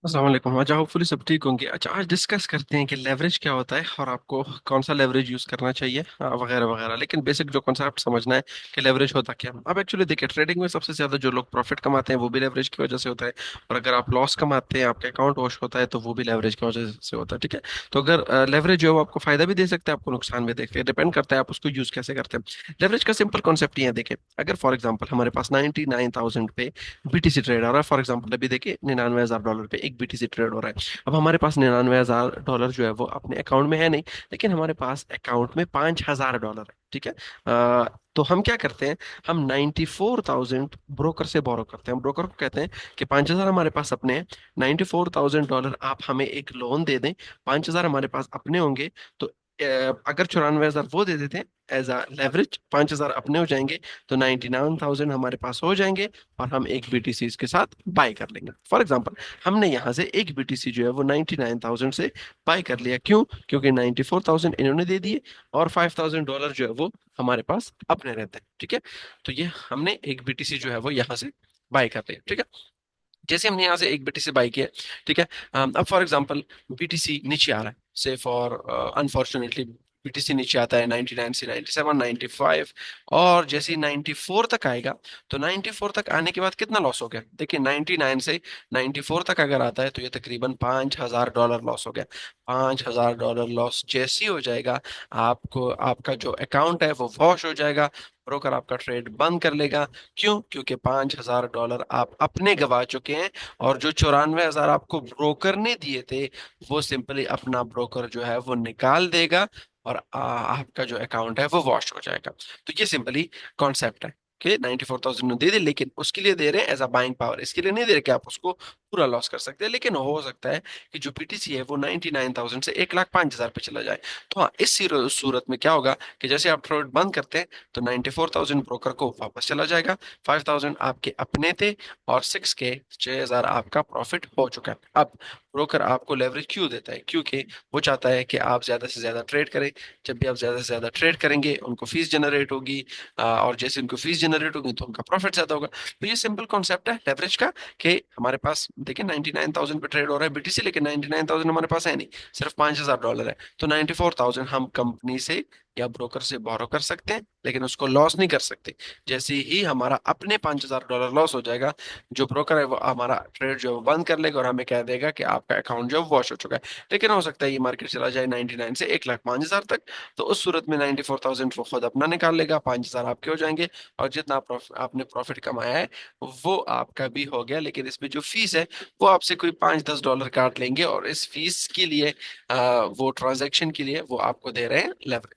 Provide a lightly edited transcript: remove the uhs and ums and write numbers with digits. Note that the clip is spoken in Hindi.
अस्सलाम वालेकुम। अच्छा, होपफुली सब ठीक होंगे। अच्छा, आज डिस्कस करते हैं कि लेवरेज क्या होता है और आपको कौन सा लेवरेज यूज करना चाहिए, वगैरह वगैरह। लेकिन बेसिक जो कॉन्सेप्ट समझना है कि लेवरेज होता क्या है। अब एक्चुअली देखिए, ट्रेडिंग में सबसे ज्यादा जो लोग प्रॉफिट कमाते हैं वो भी लेवरेज की वजह से होता है। और अगर आप लॉस कमाते हैं, आपका अकाउंट वॉश होता है, तो वो भी लेवरेज की वजह से होता है। ठीक है। तो अगर लेवरेज जो है वो आपको फायदा भी दे सकता है, आपको नुकसान भी देते हैं। डिपेंड करता है आप उसको यूज कैसे करते हैं। लेवरेज का सिंपल कॉन्सेप्ट ये है, देखिए, अगर फॉर एग्जाम्पल हमारे पास 99,000 पे बीटीसी ट्रेड हो रहा है। फॉर एग्जाम्पल अभी देखिए, $99,000 पे एक बीटीसी ट्रेड हो रहा है। अब हमारे पास $99,000 जो है वो अपने अकाउंट में है नहीं, लेकिन हमारे पास अकाउंट में $5,000 है। ठीक है। तो हम क्या करते हैं, हम 94,000 ब्रोकर से बोरो करते हैं। ब्रोकर को कहते हैं कि 5,000 हमारे पास अपने हैं, $94,000 आप हमें एक लोन दे दें। 5,000 हमारे पास अपने होंगे, तो अगर 94,000 वो दे देते हैं एज अ लेवरेज, 5,000 अपने हो जाएंगे, तो 99,000 हमारे पास हो जाएंगे। और हम एक बीटीसी इसके साथ बाय कर लेंगे। फॉर एग्जाम्पल, हमने यहाँ से एक बीटीसी जो है वो 99,000 से बाय कर लिया। क्यों? क्योंकि 94,000 इन्होंने दे दिए और $5,000 जो है वो हमारे पास अपने रहते हैं। ठीक है। तो ये हमने एक बीटीसी जो है वो यहाँ से बाय कर लिया। ठीक है। जैसे हमने यहाँ से एक बीटीसी बाई किया, ठीक है। अब फॉर एग्जांपल बीटीसी नीचे आ रहा है, से फॉर अनफॉर्चुनेटली बीटीसी नीचे आता है 99 से 97, 95, और जैसे ही 94 तक आएगा, तो 94 तक आने के बाद कितना लॉस हो गया? देखिए, 99 से 94 तक अगर आता है तो ये तकरीबन $5,000 लॉस हो गया। $5,000 लॉस जैसे ही हो जाएगा, आपको आपका जो अकाउंट है वो वॉश हो जाएगा। ब्रोकर आपका ट्रेड बंद कर लेगा। क्यों? क्योंकि $5,000 आप अपने गवा चुके हैं, और जो 94,000 आपको ब्रोकर ने दिए थे, वो सिंपली अपना ब्रोकर जो है वो निकाल देगा, और आपका जो अकाउंट है वो वॉश हो जाएगा। तो ये सिंपली कॉन्सेप्ट है कि 94,000 दे दे, लेकिन उसके लिए दे रहे हैं एज अ बाइंग पावर। इसके लिए नहीं दे रहे कि आप उसको पूरा लॉस कर सकते हैं, लेकिन हो सकता है कि जो पीटीसी है वो 99,000 से 1,05,000 पे चला जाए। तो हाँ, इस सूरत में क्या होगा कि जैसे आप ट्रेड बंद करते हैं, तो 94,000 ब्रोकर को वापस चला जाएगा। 5,000 आपके अपने थे, और 6,000 आपका प्रॉफिट हो चुका है। अब ब्रोकर आपको लेवरेज क्यों देता है? क्योंकि वो चाहता है कि आप ज्यादा से ज्यादा ट्रेड करें। जब भी आप ज्यादा से ज्यादा ट्रेड करेंगे, उनको फीस जनरेट होगी, और जैसे उनको फीस जनरेट होगी तो उनका प्रॉफिट ज्यादा होगा। तो ये सिंपल कॉन्सेप्ट है लेवरेज का, कि हमारे पास देखिए 99,000 पे ट्रेड हो रहा है बीटीसी, लेकिन 99,000 हमारे पास है नहीं, सिर्फ $5,000 है। तो 94,000 हम कंपनी से या ब्रोकर से बोरो कर सकते हैं, लेकिन उसको लॉस नहीं कर सकते। जैसे ही हमारा अपने $5,000 लॉस हो जाएगा, जो ब्रोकर है वो हमारा ट्रेड जो है वो बंद कर लेगा और हमें कह देगा कि आपका अकाउंट जो है वॉश हो चुका है। लेकिन हो सकता है ये मार्केट चला जाए 99 से 1,05,000 तक, तो उस सूरत में 94,000 वो खुद अपना निकाल लेगा, 5,000 आपके हो जाएंगे, और जितना आपने प्रॉफिट कमाया है वो आपका भी हो गया। लेकिन इसमें जो फीस है वो आपसे कोई $5-10 काट लेंगे, और इस फीस के लिए वो ट्रांजेक्शन के लिए वो आपको दे रहे हैं लेवरेज।